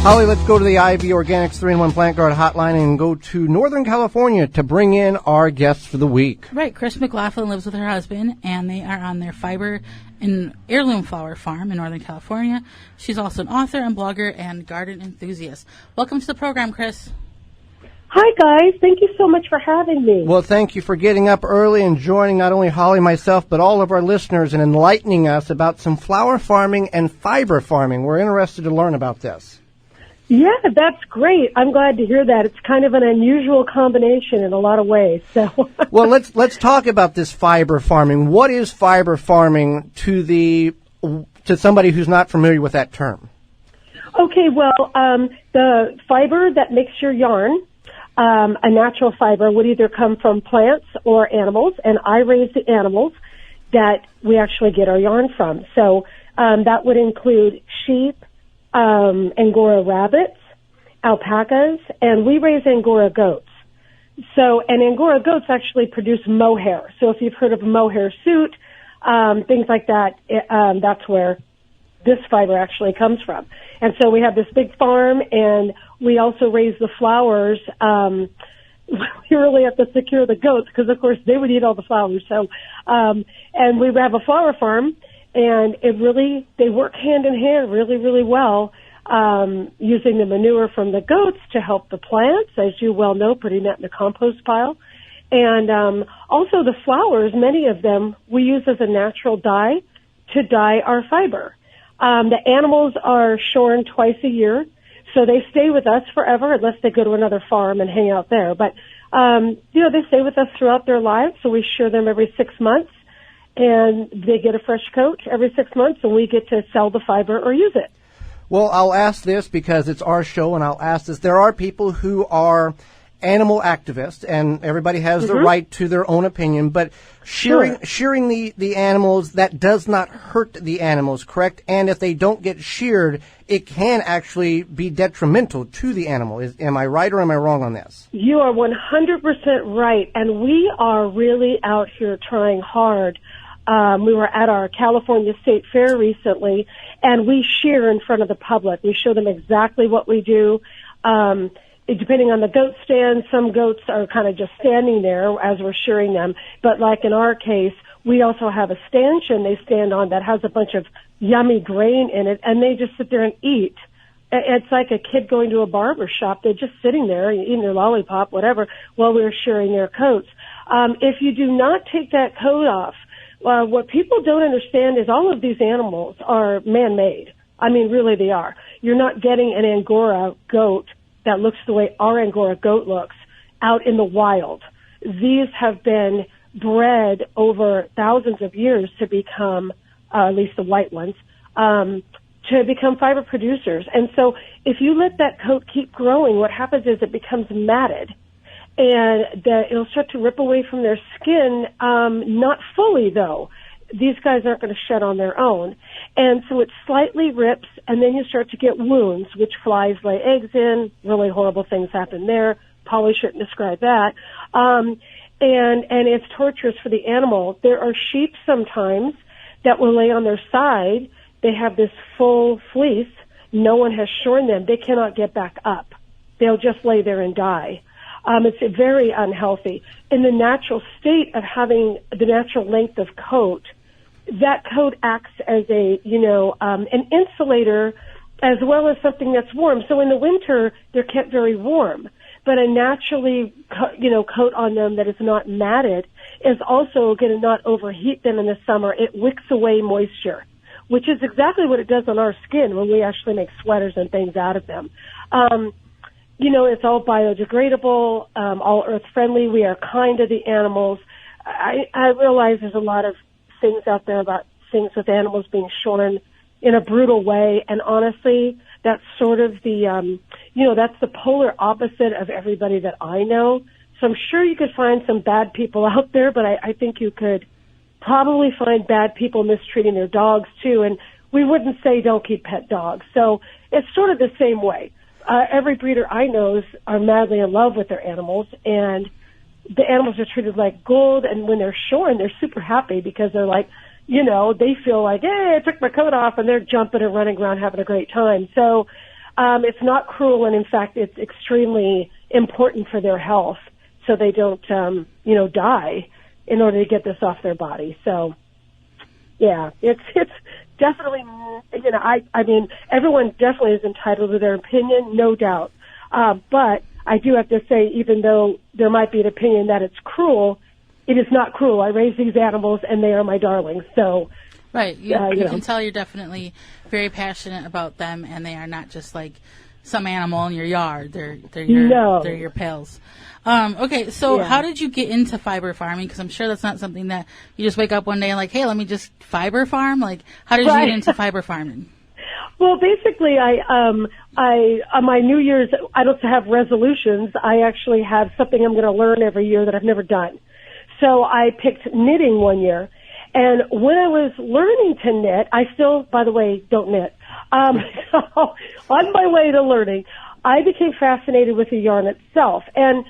Holly, let's go to the IV Organics 3-in-1 Plant Guard hotline and go to Northern California to bring in our guests for the week. Right. Chris Mclaughlin lives with her husband, and they are on their fiber and heirloom flower farm in Northern California. She's also an author and blogger and garden enthusiast. Welcome to the program, Chris. Hi, guys. Thank you so much for having me. Well, thank you for getting up early and joining not only Holly, myself, but all of our listeners and enlightening us about some flower farming and fiber farming. We're interested to learn about this. Yeah, that's great. I'm glad to hear that. It's kind of an unusual combination in a lot of ways. So, well, let's talk about this fiber farming. What is fiber farming to somebody who's not familiar with that term? Okay, well, the fiber that makes your yarn, a natural fiber, would either come from plants or animals, and I raise the animals that we actually get our yarn from. So that would include sheep, Angora rabbits, alpacas, and we raise Angora goats. So, and Angora goats actually produce mohair. So if you've heard of a mohair suit, things like that, that's where this fiber actually comes from. And so we have this big farm, and we also raise the flowers. We really have to secure the goats because, of course, they would eat all the flowers. So, and we have a flower farm. And they work hand in hand really, really well, using the manure from the goats to help the plants, as you well know, putting that in the compost pile. And also the flowers, many of them, we use as a natural dye to dye our fiber. The animals are shorn twice a year, so they stay with us forever unless they go to another farm and hang out there. But, they stay with us throughout their lives, so we shear them every 6 months. And they get a fresh coat every 6 months, and we get to sell the fiber or use it. Well, I'll ask this because it's our show, and I'll ask this. There are people who are animal activists, and everybody has the right to their own opinion, but shearing the animals, that does not hurt the animals, correct? And if they don't get sheared, it can actually be detrimental to the animal. Am I right or am I wrong on this? You are 100% right, and we are really out here trying hard. We were at our California State Fair recently, and we shear in front of the public. We show them exactly what we do. Depending on the goat stand, some goats are kind of just standing there as we're shearing them. But like in our case, we also have a stanchion they stand on that has a bunch of yummy grain in it, and they just sit there and eat. It's like a kid going to a barber shop. They're just sitting there eating their lollipop, whatever, while we're shearing their coats. If you do not take that coat off, what people don't understand is all of these animals are man-made. I mean, really they are. You're not getting an Angora goat that looks the way our Angora goat looks out in the wild. These have been bred over thousands of years to become, at least the white ones, to become fiber producers. And so if you let that coat keep growing, what happens is it becomes matted. And it'll start to rip away from their skin, not fully though. These guys aren't going to shed on their own. And so it slightly rips, and then you start to get wounds, which flies lay eggs in. Really horrible things happen there. Probably shouldn't describe that. And it's torturous for the animal. There are sheep sometimes that will lay on their side. They have this full fleece. No one has shorn them. They cannot get back up. They'll just lay there and die. It's very unhealthy. In the natural state of having the natural length of coat, that coat acts as an insulator as well as something that's warm. So in the winter, they're kept very warm. But a naturally, coat on them that is not matted is also going to not overheat them in the summer. It wicks away moisture, which is exactly what it does on our skin when we actually make sweaters and things out of them. It's all biodegradable, all earth-friendly. We are kind to the animals. I realize there's a lot of things out there about things with animals being shorn in a brutal way, and honestly, that's sort of that's the polar opposite of everybody that I know. So I'm sure you could find some bad people out there, but I think you could probably find bad people mistreating their dogs too, and we wouldn't say don't keep pet dogs. So it's sort of the same way. Every breeder I know are madly in love with their animals, and the animals are treated like gold, and when they're shorn, they're super happy because they're like, they feel like, hey, I took my coat off, and they're jumping and running around having a great time. So It's not cruel, and in fact, it's extremely important for their health, so they don't, die in order to get this off their body. So, yeah, it's definitely, I mean, everyone definitely is entitled to their opinion, no doubt. But I do have to say, even though there might be an opinion that it's cruel, it is not cruel. I raise these animals, and they are my darlings. So, right, you can tell you're definitely very passionate about them, and they are not just like some animal in your yard. They're your pals. Okay, so how did you get into fiber farming? Because I'm sure that's not something that you just wake up one day and like, hey, let me just fiber farm. Like, how did you get into fiber farming? Well, basically, I on my New Year's, I don't have resolutions. I actually have something I'm going to learn every year that I've never done. So I picked knitting one year. And when I was learning to knit, I still, by the way, don't knit. So on my way to learning, I became fascinated with the yarn itself. And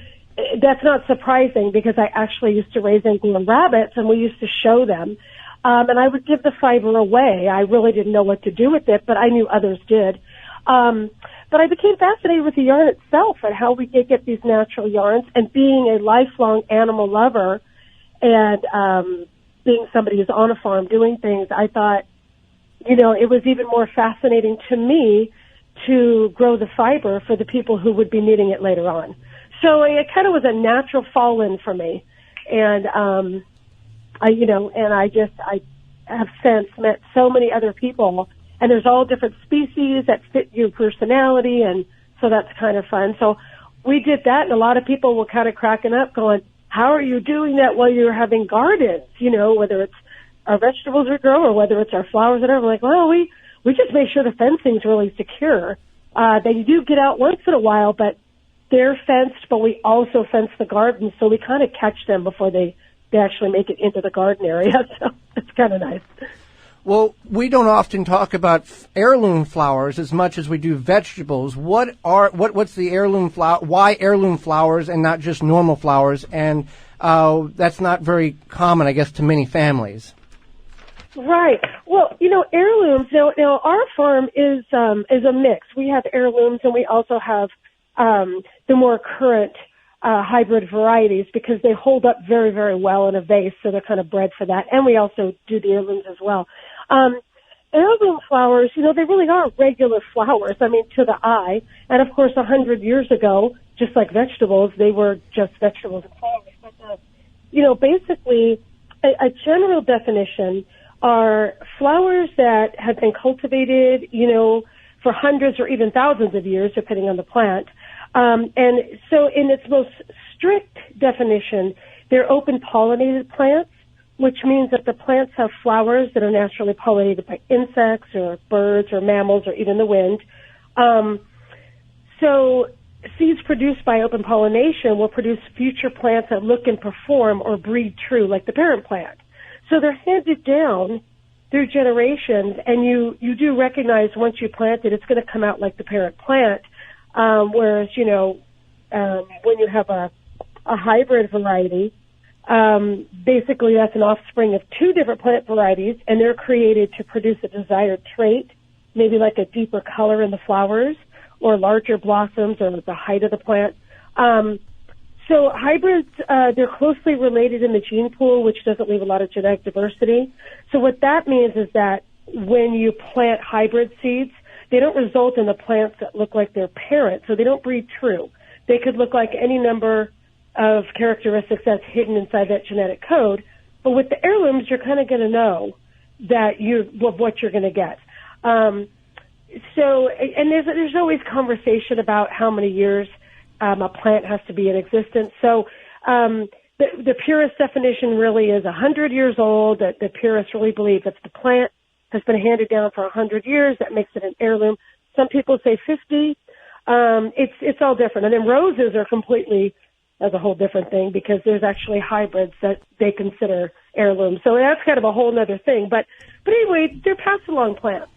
that's not surprising because I actually used to raise Angora rabbits, and we used to show them. And I would give the fiber away. I really didn't know what to do with it, but I knew others did. But I became fascinated with the yarn itself and how we could get these natural yarns. And being a lifelong animal lover and being somebody who's on a farm doing things, I thought, it was even more fascinating to me to grow the fiber for the people who would be needing it later on. So it kind of was a natural fall-in for me. And, I have since met so many other people, and there's all different species that fit your personality, and so that's kind of fun. So we did that, and a lot of people were kind of cracking up going, how are you doing that while you're having gardens? Whether it's our vegetables we grow or whether it's our flowers, whatever. Like, well, we just make sure the fencing's really secure. They do get out once in a while, but they're fenced, but we also fence the gardens, so we kind of catch them before they actually make it into the garden area. So it's kind of nice. Well, we don't often talk about heirloom flowers as much as we do vegetables. What's the heirloom flower? Why heirloom flowers and not just normal flowers? And that's not very common, I guess, to many families. Right. Well, heirlooms. Now our farm is a mix. We have heirlooms, and we also have the more current hybrid varieties because they hold up very, very well in a vase, so they're kind of bred for that. And we also do the heirlooms as well. Heirloom flowers, they really are regular flowers, to the eye. And, of course, 100 years ago, just like vegetables, they were just vegetables and flowers. But, basically, a general definition are flowers that have been cultivated, for hundreds or even thousands of years, depending on the plant. And so in its most strict definition, they're open pollinated plants, which means that the plants have flowers that are naturally pollinated by insects or birds or mammals or even the wind. So seeds produced by open pollination will produce future plants that look and perform or breed true like the parent plant. So they're handed down through generations, and you do recognize once you plant it, it's going to come out like the parent plant. Whereas, when you have a hybrid variety, basically that's an offspring of two different plant varieties, and they're created to produce a desired trait, maybe like a deeper color in the flowers or larger blossoms or the height of the plant. So hybrids, they're closely related in the gene pool, which doesn't leave a lot of genetic diversity. So what that means is that when you plant hybrid seeds, they don't result in the plants that look like their parent, so they don't breed true. They could look like any number of characteristics that's hidden inside that genetic code. But with the heirlooms, you're kind of going to know that what you're going to get. So, and there's always conversation about how many years a plant has to be in existence. So the purist definition really is 100 years old. That the purists really believe that the plant has been handed down for 100 years. That makes it an heirloom. Some people say 50. It's all different. And then roses are completely as a whole different thing because there's actually hybrids that they consider heirlooms. So that's kind of a whole other thing. But anyway, they're passed along plants.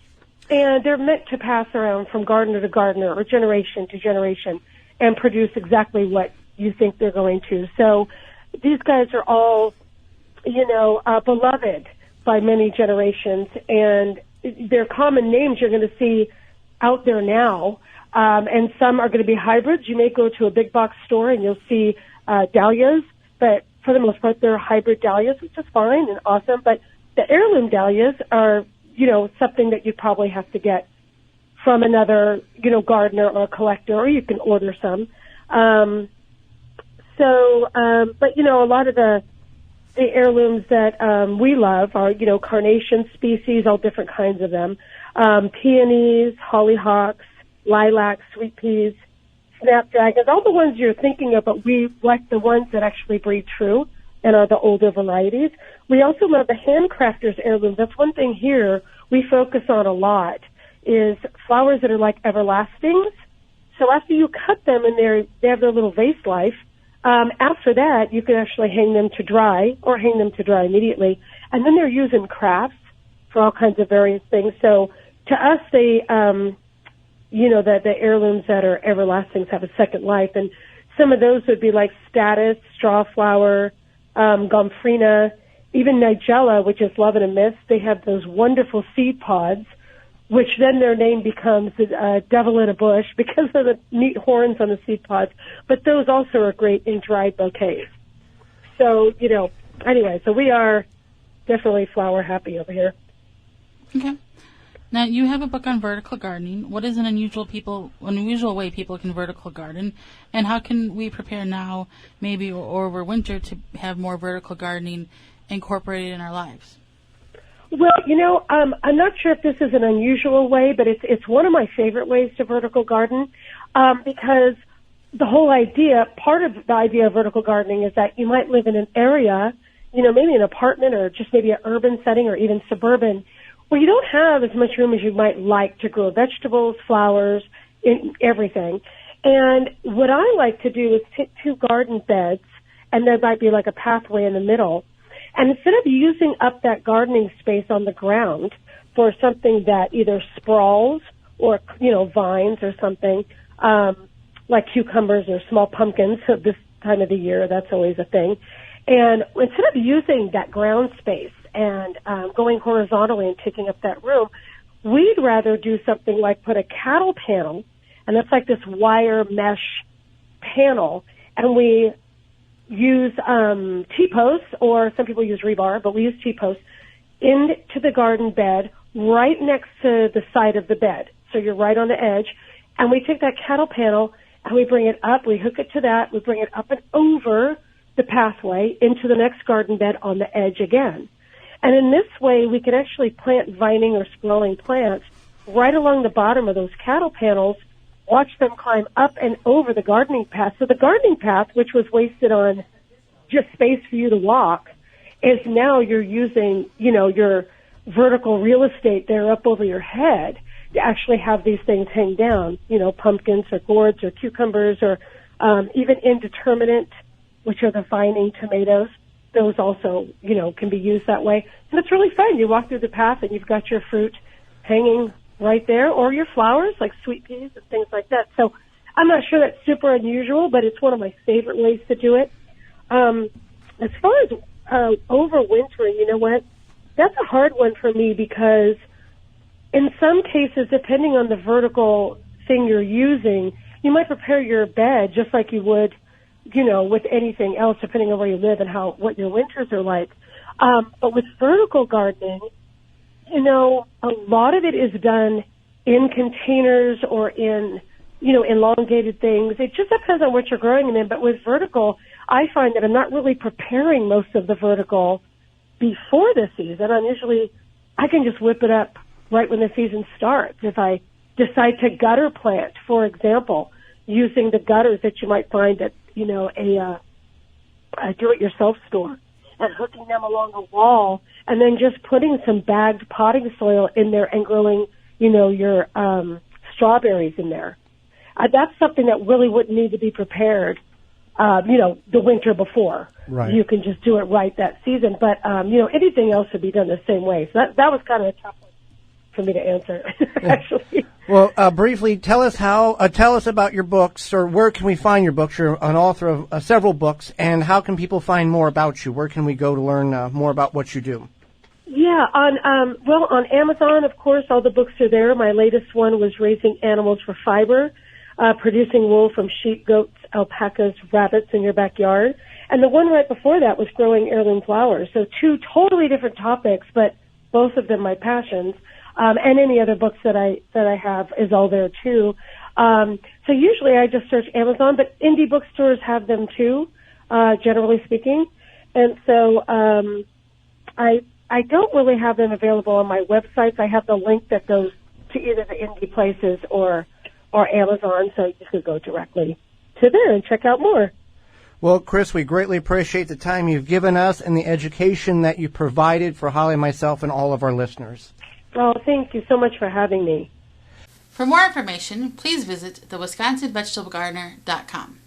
And they're meant to pass around from gardener to gardener or generation to generation and produce exactly what you think they're going to. So these guys are all, beloved by many generations. And their common names you're going to see out there now, and some are going to be hybrids. You may go to a big box store and you'll see dahlias, but for the most part, they're hybrid dahlias, which is fine and awesome. But the heirloom dahlias are, something that you probably have to get from another, gardener or collector, or you can order some. But a lot of the heirlooms that we love are, carnation species, all different kinds of them, peonies, hollyhocks, lilacs, sweet peas, snapdragons, all the ones you're thinking of, but we like the ones that actually breed true and are the older varieties. We also love the handcrafters heirlooms. That's one thing here we focus on a lot, is flowers that are like everlastings. So after you cut them and they have their little vase life, after that you can actually hang them to dry or hang them to dry immediately. And then they're used in crafts for all kinds of various things. So to us, they, the heirlooms that are everlastings have a second life. And some of those would be like statice, strawflower, gomphrena, even nigella, which is love and a mist. They have those wonderful seed pods, which then their name becomes devil in a bush because of the neat horns on the seed pods. But those also are great in dried bouquets. So, anyway, so we are definitely flower happy over here. Okay. Now, you have a book on vertical gardening. What is an unusual way people can vertical garden, and how can we prepare now, maybe or over winter, to have more vertical gardening incorporated in our lives? Well, I'm not sure if this is an unusual way, but it's one of my favorite ways to vertical garden, because the whole idea, part of the idea of vertical gardening is that you might live in an area, maybe an apartment or just maybe an urban setting or even suburban, where you don't have as much room as you might like to grow vegetables, flowers, everything. And what I like to do is take 2 garden beds, and there might be like a pathway in the middle. And instead of using up that gardening space on the ground for something that either sprawls or, vines or something, like cucumbers or small pumpkins at this time of the year, that's always a thing. And instead of using that ground space and going horizontally and taking up that room, we'd rather do something like put a cattle panel, and that's like this wire mesh panel, and we use T-posts, or some people use rebar, but we use T-posts, into the garden bed right next to the side of the bed. So you're right on the edge, and we take that cattle panel and we bring it up, we hook it to that, we bring it up and over the pathway into the next garden bed on the edge again. And in this way, we can actually plant vining or sprawling plants right along the bottom of those cattle panels, watch them climb up and over the gardening path. So the gardening path, which was wasted on just space for you to walk, is now you're using, your vertical real estate there up over your head to actually have these things hang down, pumpkins or gourds or cucumbers or even indeterminate, which are the vining tomatoes. Those also, can be used that way. And it's really fun. You walk through the path and you've got your fruit hanging right there, or your flowers like sweet peas and things like that. So I'm not sure that's super unusual, but it's one of my favorite ways to do it. As far as overwintering, you know what? That's a hard one for me because in some cases, depending on the vertical thing you're using, you might prepare your bed just like you would, with anything else, depending on where you live and what your winters are like. But with vertical gardening, a lot of it is done in containers or in, elongated things. It just depends on what you're growing them in. But with vertical, I find that I'm not really preparing most of the vertical before the season. I can just whip it up right when the season starts. If I decide to gutter plant, for example, using the gutters that you might find at, a do-it-yourself store, and hooking them along a wall, and then just putting some bagged potting soil in there and growing, your strawberries in there. That's something that really wouldn't need to be prepared, the winter before. Right. You can just do it right that season. But, anything else would be done the same way. So that was kind of a tough one for me to answer, actually. Well, briefly, tell us about your books, or where can we find your books? You're an author of several books, and how can people find more about you? Where can we go to learn more about what you do? Yeah, on Amazon, of course, all the books are there. My latest one was Raising Animals for Fiber, producing wool from sheep, goats, alpacas, rabbits in your backyard. And the one right before that was growing heirloom flowers. So two totally different topics, but both of them my passions. And any other books that I have is all there too. So usually I just search Amazon, but indie bookstores have them too, generally speaking. And so, I don't really have them available on my websites. I have the link that goes to either the indie places or Amazon, so you could go directly to there and check out more. Well, Chris, we greatly appreciate the time you've given us and the education that you provided for Holly, myself, and all of our listeners. Well, thank you so much for having me. For more information, please visit thewisconsinvegetablegardener.com.